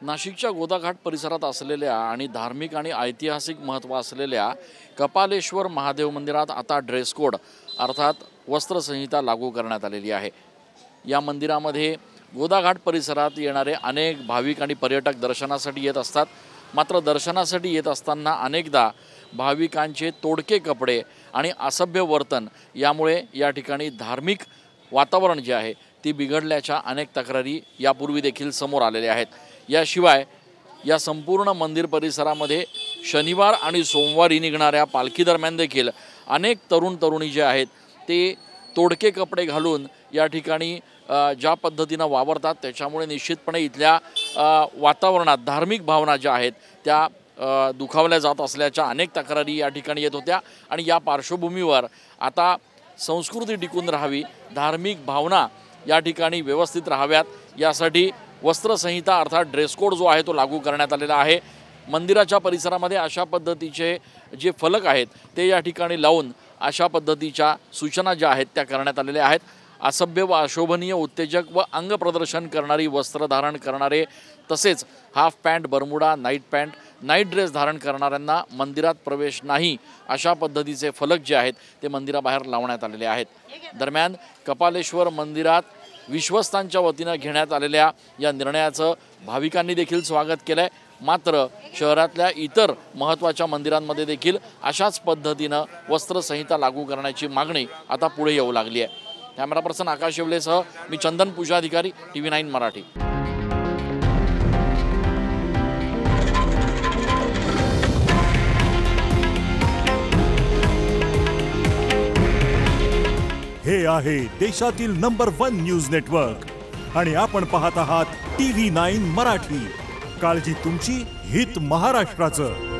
नाशिकच्या गोदाघाट परिसरात असलेल्या आणि धार्मिक आणि ऐतिहासिक महत्त्व असलेल्या कपालेश्वर महादेव मंदिरात आता ड्रेस कोड अर्थात वस्त्रसंहिता लागू करण्यात आलेली आहे। या मंदिरामध्ये गोदाघाट परिसरात येणारे अनेक भाविक आणि पर्यटक दर्शनासाठी येत असतात। मात्र दर्शनासाठी येत असताना अनेकदा भाविकांचे तोडके कपडे आणि असभ्य वर्तन यामुळे या ठिकाणी धार्मिक वातावरण जे आहे ती बिघडल्याच्या अनेक तक्रारी यापूर्वी देखील समोर आलेल्या आहेत। याशिवाय या संपूर्ण मंदिर परिसरामध्ये शनिवार आणि सोमवारी निघणाऱ्या पालखी दरम्यान देखील अनेक तरुणी जे आहेत ते तोडके कपडे घालून या ठिकाणी ज्या पद्धतीने वावरतात त्याच्यामुळे निश्चितपणे इथल्या वातावरणात धार्मिक भावना ज्या आहेत त्या दुखावल्या जात असल्याच्या अनेक तक्रारी या ठिकाणी येत होत्या। आणि या पार्श्वभूमीवर आता संस्कृती टिकून राहावी, धार्मिक भावना या ठिकाणी व्यवस्थित राहाव्यात यासाठी वस्त्रसंहिता अर्थात ड्रेस कोड जो आहे तो लागू करण्यात आलेला आहे। मंदिराच्या परिसरामध्ये अशा पद्धतीचे जे फलक आहेत ते या ठिकाणी लावून अशा पद्धतीच्या सूचना ज्या आहेत त्या करण्यात आलेल्या आहेत। असभ्य व अशोभनीय उत्तेजक व अंग प्रदर्शन करणारी वस्त्र धारण करणारे तसेच half pant, Bermuda, night pant, night dress धारण करणाऱ्यांना मंदिरात प्रवेश नाही अशा पद्धतीचे फलक जे आहेत ते मंदिराबाहेर लावण्यात आलेले आहेत। दरम्यान कपालेश्वर मंदिरात विश्वस्तांच्या वतीने घेण्यात आलेल्या या निर्णयाचं भाविकांनी देखील स्वागत केलंय। मात्र शहरातल्या इतर महत्त्वाच्या मंदिरांमध्ये देखील अशाच पद्धतीने वस्त्रसंहिता लागू करण्याची मागणी आता पुढे येऊ लागली आहे। कॅमेरा पर्सन आकाश येवलेसह मी चंदन पूजाधिकारी, TV9 मराठी। हे आहे देशातील नंबर 1 न्यूज नेटवर्क आणि आपण पाहत आहात TV9 मराठी। काळजी तुमची, हित महाराष्ट्राचं।